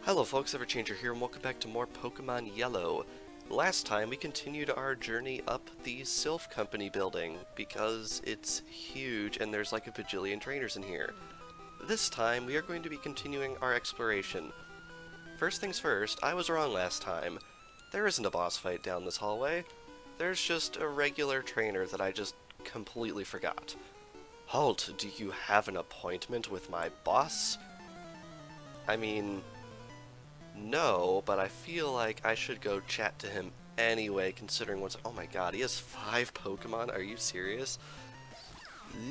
Hello folks, Everchanger here, and welcome back to more Pokemon Yellow. Last time we continued our journey up the Silph Company building, because it's huge and there's like a bajillion trainers in here. This time we are going to be continuing our exploration. First things first, I was wrong last time. There isn't a boss fight down this hallway. There's just a regular trainer that I just completely forgot. Halt, do you have an appointment with my boss? I mean, no, but I feel like I should go chat to him anyway, considering what's— oh my god, he has 5 Pokemon? Are you serious?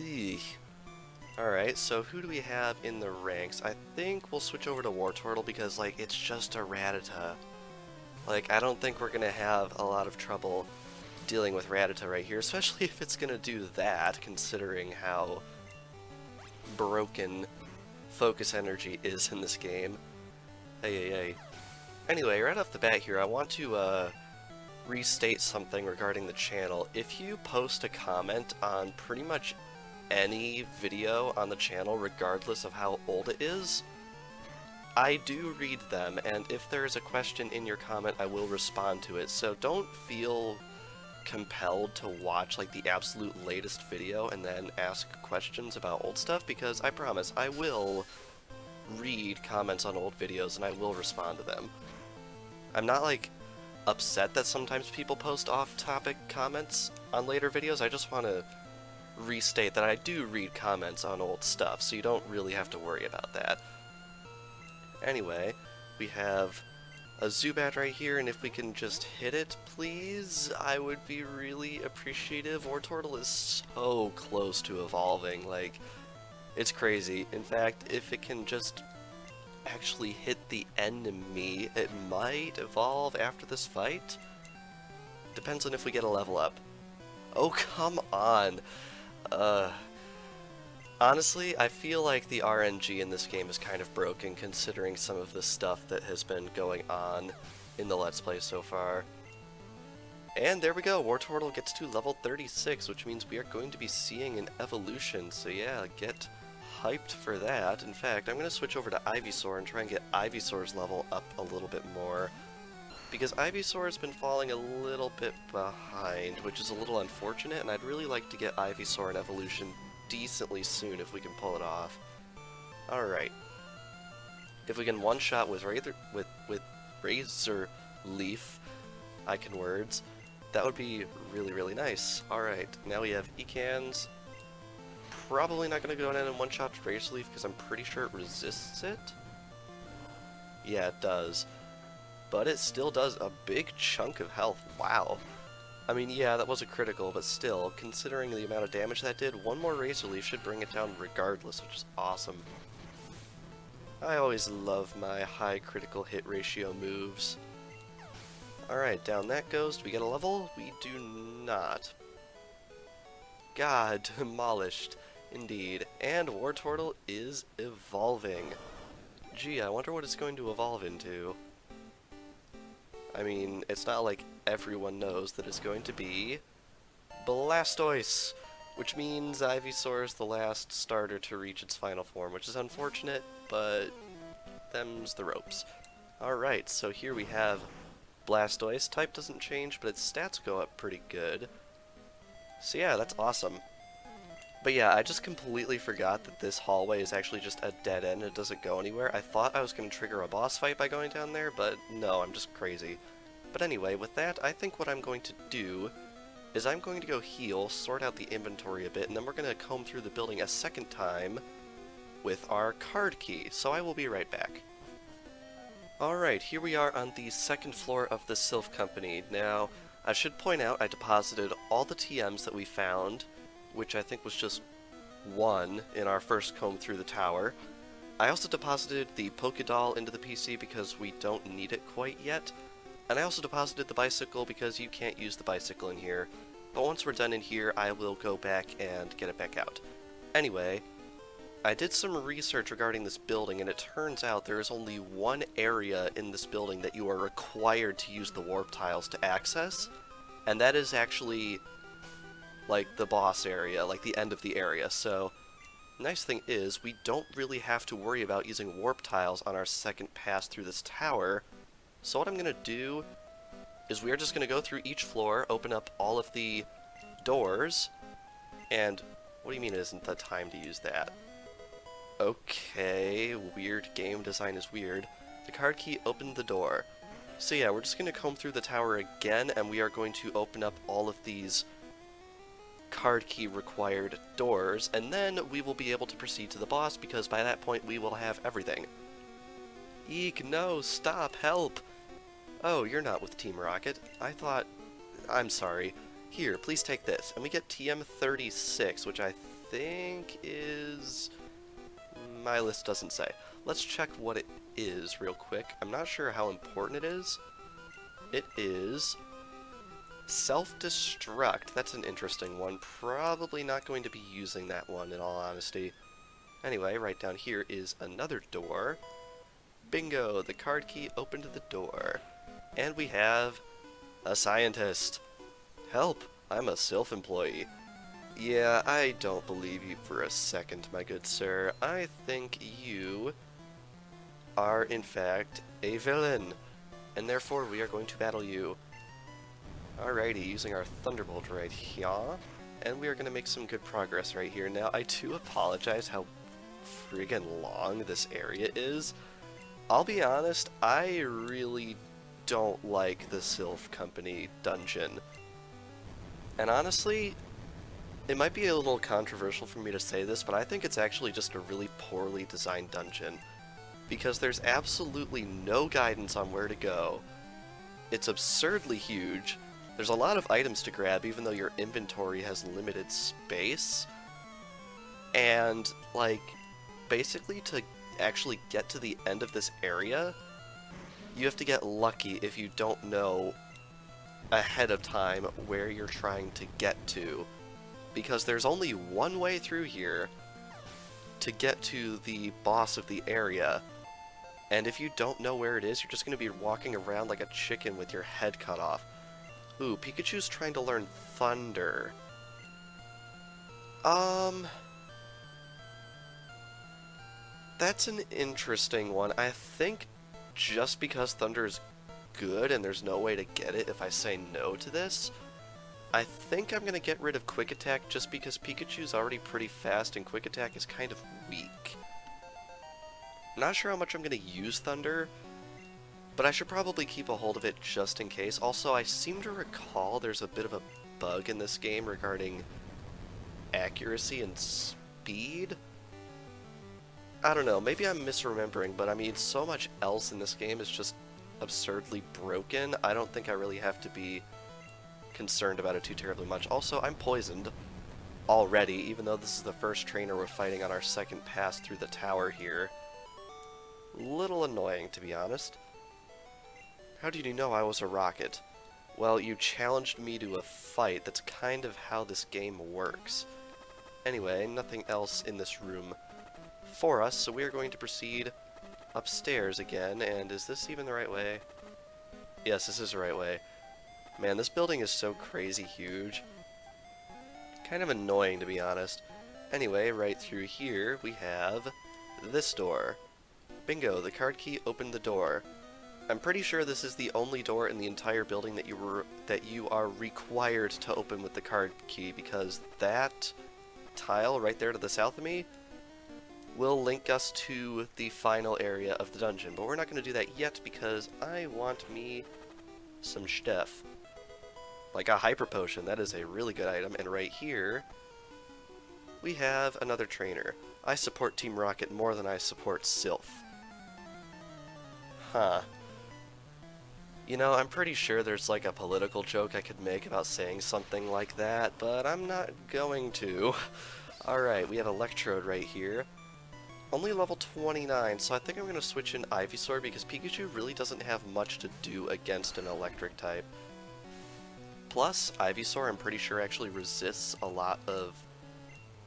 Eek. Alright, so who do we have in the ranks? I think we'll switch over to Wartortle because, like, it's just a Rattata. Like, I don't think we're gonna have a lot of trouble dealing with Rattata right here, especially if it's gonna do that, considering how broken focus energy is in this game. Hey. Anyway, right off the bat here, I want to restate something regarding the channel. If you post a comment on pretty much any video on the channel, regardless of how old it is, I do read them, and if there is a question in your comment, I will respond to it. So don't feel compelled to watch like the absolute latest video and then ask questions about old stuff, because I promise I will read comments on old videos and I will respond to them. I'm not like upset that sometimes people post off-topic comments on later videos. I just want to restate that I do read comments on old stuff, so you don't really have to worry about that. Anyway, we have a Zubat right here, and if we can just hit it, please, I would be really appreciative. Wartortle is so close to evolving, like, it's crazy. In fact, if it can just actually hit the enemy, it might evolve after this fight. Depends on if we get a level up. Oh, come on! Honestly, I feel like the RNG in this game is kind of broken, considering some of the stuff that has been going on in the Let's Play so far. And there we go, Wartortle gets to level 36, which means we are going to be seeing an evolution, so yeah, get hyped for that. In fact, I'm going to switch over to Ivysaur and try and get Ivysaur's level up a little bit more, because Ivysaur has been falling a little bit behind, which is a little unfortunate, and I'd really like to get Ivysaur an evolution decently soon if we can pull it off. Alright. If we can one-shot with Razor Leaf, I can words, that would be really, really nice. Alright, now we have Ecans. Probably not going to go in and one-shot Razor Leaf because I'm pretty sure it resists it. Yeah, it does. But it still does a big chunk of health. Wow. I mean, yeah, that was a critical, but still, considering the amount of damage that did, one more Razor Leaf should bring it down regardless, which is awesome. I always love my high critical hit ratio moves. Alright, down that goes. Do we get a level? We do not. God, demolished. Indeed. And Wartortle is evolving. Gee, I wonder what it's going to evolve into. I mean, it's not like everyone knows that it's going to be Blastoise, which means Ivysaur is the last starter to reach its final form, which is unfortunate, but them's the ropes. Alright, so here we have Blastoise. Type doesn't change, but its stats go up pretty good. So yeah, that's awesome. But yeah, I just completely forgot that this hallway is actually just a dead end. It doesn't go anywhere. I thought I was going to trigger a boss fight by going down there, but no, I'm just crazy. But anyway, with that, I think what I'm going to do is I'm going to go heal, sort out the inventory a bit, and then we're going to comb through the building a second time with our card key. So I will be right back. Alright, here we are on the second floor of the Silph Company. Now, I should point out I deposited all the TMs that we found, which I think was just one in our first comb through the tower. I also deposited the Pokédoll into the PC because we don't need it quite yet. And I also deposited the bicycle because you can't use the bicycle in here. But once we're done in here, I will go back and get it back out. Anyway, I did some research regarding this building, and it turns out there is only one area in this building that you are required to use the warp tiles to access, and that is actually like the boss area, like the end of the area. So Nice thing is, we don't really have to worry about using warp tiles on our second pass through this tower. So what I'm going to do is we are just going to go through each floor, open up all of the doors, and what do you mean it isn't the time to use that? Okay, weird game design is weird. The card key opened the door. So yeah, we're just going to comb through the tower again, and we are going to open up all of these card key required doors, and then we will be able to proceed to the boss, because by that point we will have everything. Eek, no, stop, help! Oh, you're not with Team Rocket. I thought... I'm sorry. Here, please take this. And we get TM36, which I think is... My list doesn't say. Let's check what it is real quick. I'm not sure how important it is. It is... Self-destruct. That's an interesting one. Probably not going to be using that one, in all honesty. Anyway, right down here is another door. Bingo! The card key opened the door. And we have a scientist. Help! I'm a Silph employee. Yeah, I don't believe you for a second, my good sir. I think you are, in fact, a villain. And therefore, we are going to battle you. Alrighty, using our Thunderbolt right here. And we are going to make some good progress right here. Now, I do apologize how friggin' long this area is. I'll be honest, I really don't like the Silph Company dungeon. And honestly, it might be a little controversial for me to say this, but I think it's actually just a really poorly designed dungeon. Because there's absolutely no guidance on where to go. It's absurdly huge. There's a lot of items to grab, even though your inventory has limited space. And, like, basically to actually get to the end of this area, you have to get lucky if you don't know ahead of time where you're trying to get to. Because there's only one way through here to get to the boss of the area. And if you don't know where it is, you're just going to be walking around like a chicken with your head cut off. Ooh, Pikachu's trying to learn Thunder. That's an interesting one. I think just because Thunder is good and there's no way to get it if I say no to this, I think I'm going to get rid of Quick Attack just because Pikachu's already pretty fast and Quick Attack is kind of weak. Not sure how much I'm going to use Thunder, but I should probably keep a hold of it just in case. Also, I seem to recall there's a bit of a bug in this game regarding accuracy and speed. I don't know, maybe I'm misremembering, but I mean, so much else in this game is just absurdly broken. I don't think I really have to be concerned about it too terribly much. Also, I'm poisoned already, even though this is the first trainer we're fighting on our second pass through the tower here. Little annoying, to be honest. How did you know I was a rocket? Well, you challenged me to a fight. That's kind of how this game works. Anyway, nothing else in this room for us, so we are going to proceed upstairs again, and is this even the right way? Yes, this is the right way. Man, this building is so crazy huge. Kind of annoying, to be honest. Anyway, right through here, we have this door. Bingo, the card key opened the door. I'm pretty sure this is the only door in the entire building that you are required to open with the card key, because that tile right there to the south of me will link us to the final area of the dungeon. But we're not going to do that yet because I want me some stuff. Like a hyper potion, that is a really good item. And right here, we have another trainer. I support Team Rocket more than I support Silph. Huh. You know, I'm pretty sure there's like a political joke I could make about saying something like that, but I'm not going to. Alright, we have Electrode right here. Only level 29, so I think I'm going to switch in Ivysaur because Pikachu really doesn't have much to do against an electric type. Plus, Ivysaur I'm pretty sure actually resists a lot of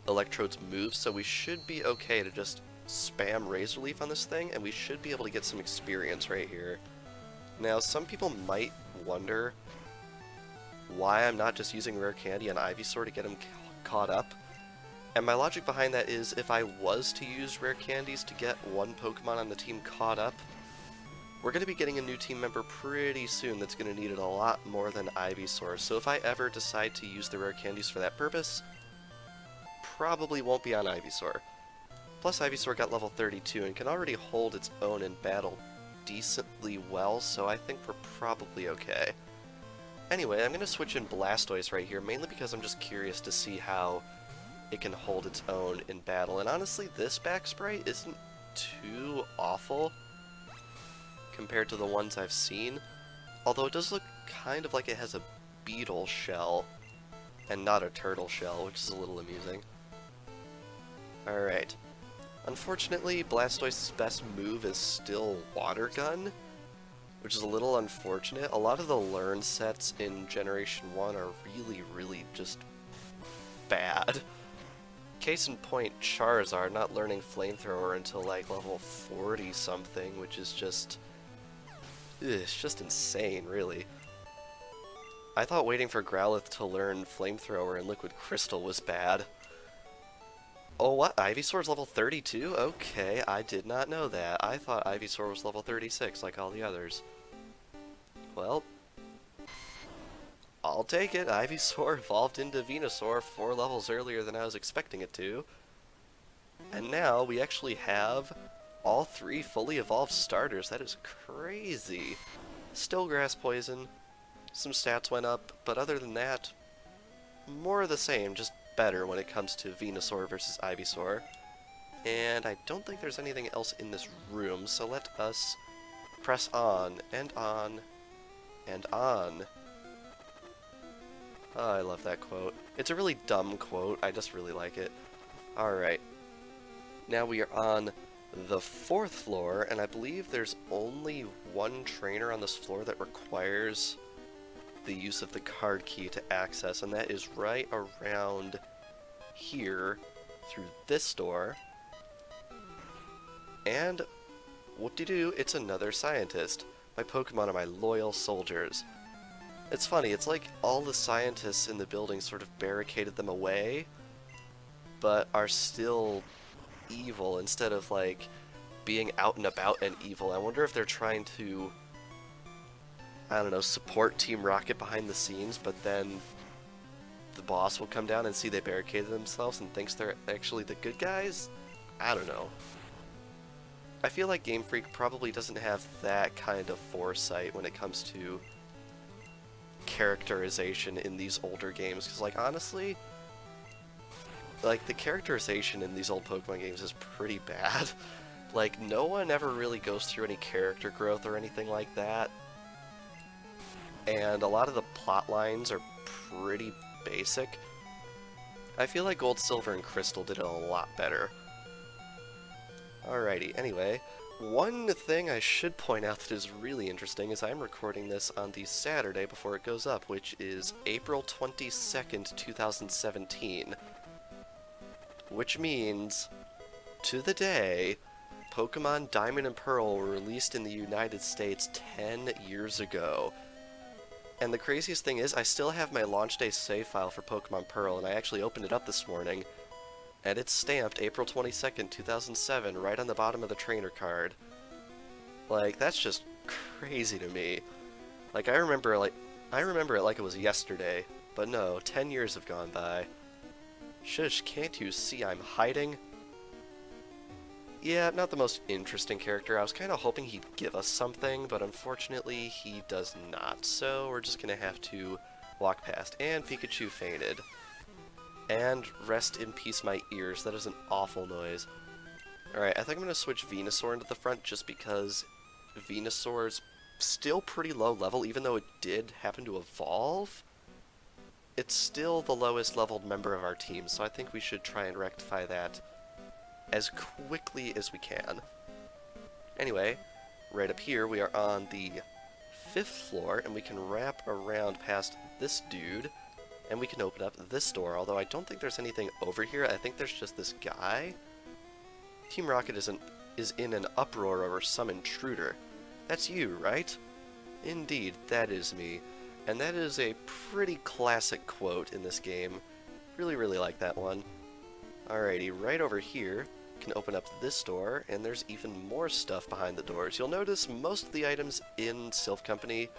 Electrode's moves, so we should be okay to just spam Razor Leaf on this thing, and we should be able to get some experience right here. Now, some people might wonder why I'm not just using Rare Candy on Ivysaur to get him caught up. And my logic behind that is if I was to use rare candies to get one Pokemon on the team caught up, we're going to be getting a new team member pretty soon that's going to need it a lot more than Ivysaur. So if I ever decide to use the rare candies for that purpose, probably won't be on Ivysaur. Plus Ivysaur got level 32 and can already hold its own in battle decently well, so I think we're probably okay. Anyway, I'm going to switch in Blastoise right here, mainly because I'm just curious to see how it can hold its own in battle. And honestly, this back spray isn't too awful compared to the ones I've seen, although it does look kind of like it has a beetle shell and not a turtle shell, which is a little amusing. Alright. Unfortunately, Blastoise's best move is still Water Gun, which is a little unfortunate. A lot of the learn sets in Generation 1 are really just bad. Case in point, Charizard not learning Flamethrower until like level 40 something, which is just... it's just insane, really. I thought waiting for Growlithe to learn Flamethrower and Liquid Crystal was bad. Oh, what? Ivysaur's level 32? Okay, I did not know that. I thought Ivysaur was level 36, like all the others. Well, I'll take it. Ivysaur evolved into Venusaur 4 levels earlier than I was expecting it to. And now we actually have all 3 fully evolved starters. That is crazy. Still Grass Poison. Some stats went up, but other than that, more of the same, just better when it comes to Venusaur versus Ivysaur. And I don't think there's anything else in this room, so let us press on, and on, and on. Oh, I love that quote. It's a really dumb quote, I just really like it. Alright. Now we are on the 4th floor, and I believe there's only one trainer on this floor that requires the use of the card key to access, and that is right around here through this door. And whoop-de-doo, it's another scientist. My Pokemon are my loyal soldiers. It's funny, it's like all the scientists in the building sort of barricaded them away, but are still evil instead of like being out and about and evil. I wonder if they're trying to, I don't know, support Team Rocket behind the scenes, but then the boss will come down and see they barricaded themselves and thinks they're actually the good guys? I don't know. I feel like Game Freak probably doesn't have that kind of foresight when it comes to characterization in these older games, because like honestly, like the characterization in these old Pokemon games is pretty bad. Like no one ever really goes through any character growth or anything like that. And a lot of the plot lines are pretty basic. I feel like Gold, Silver, and Crystal did it a lot better. Alrighty, anyway, one thing I should point out that is really interesting is I'm recording this on the Saturday before it goes up, which is April 22nd, 2017. Which means, to the day, Pokemon Diamond and Pearl were released in the United States 10 years ago. And the craziest thing is, I still have my launch day save file for Pokemon Pearl, and I actually opened it up this morning, and it's stamped April 22nd, 2007, right on the bottom of the trainer card. Like, that's just crazy to me. Like, I remember it like it was yesterday, but no, 10 years have gone by. Shush, can't you see I'm hiding? Yeah, not the most interesting character. I was kind of hoping he'd give us something, but unfortunately he does not, so we're just gonna have to walk past. And Pikachu fainted. And rest in peace my ears, that is an awful noise. Alright, I think I'm gonna switch Venusaur into the front just because Venusaur's still pretty low level, even though it did happen to evolve. It's still the lowest leveled member of our team, so I think we should try and rectify that as quickly as we can. Anyway, right up here we are on the 5th floor, and we can wrap around past this dude, and we can open up this door, although I don't think there's anything over here. I think there's just this guy. Team Rocket is in an uproar over some intruder. That's you, right? Indeed, that is me. And that is a pretty classic quote in this game. Really like that one. Alrighty, right over here, can open up this door, and there's even more stuff behind the doors. You'll notice most of the items in Silph Company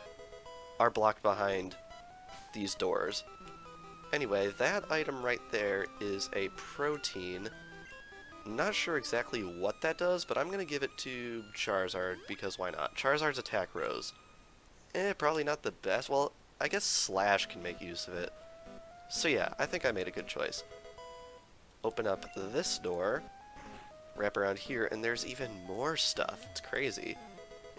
are blocked behind these doors. Anyway, that item right there is a protein. Not sure exactly what that does, but I'm going to give it to Charizard, because why not? Charizard's attack rose. Probably not the best. Well, I guess Slash can make use of it. So yeah, I think I made a good choice. Open up this door, wrap around here, and there's even more stuff. It's crazy.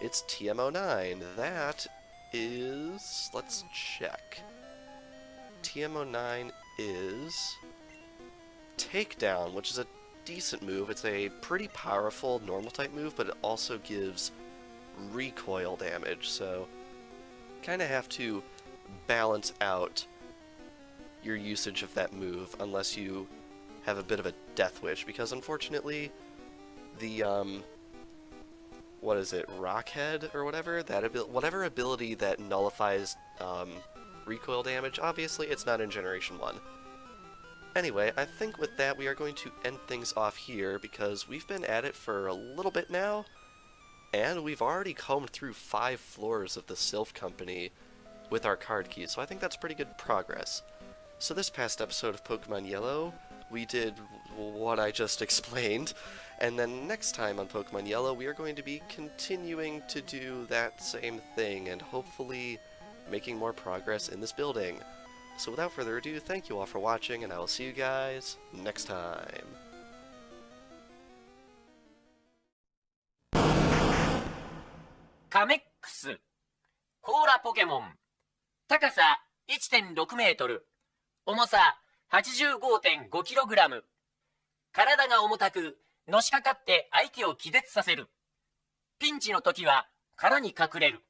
It's TM09. That is... let's check. TM09 is Takedown, which is a decent move. It's a pretty powerful normal type move, but it also gives recoil damage, so kind of have to balance out your usage of that move unless you have a bit of a death wish, because unfortunately the what is it, Rockhead or whatever, that whatever ability that nullifies recoil damage, obviously it's not in Generation 1. Anyway, I think with that we are going to end things off here, because we've been at it for a little bit now, and we've already combed through 5 floors of the Silph Company with our card keys, so I think that's pretty good progress. So this past episode of Pokemon Yellow, we did what I just explained, and then next time on Pokemon Yellow we are going to be continuing to do that same thing, and hopefully making more progress in this building. So without further ado, thank you all for watching, and I will see you guys next time. Kamex コーラポケモン高さ 1.6 メートル重さ 85.5 キログラム体が重たくのしかかって相手を気絶させるピンチの時は殻に隠れる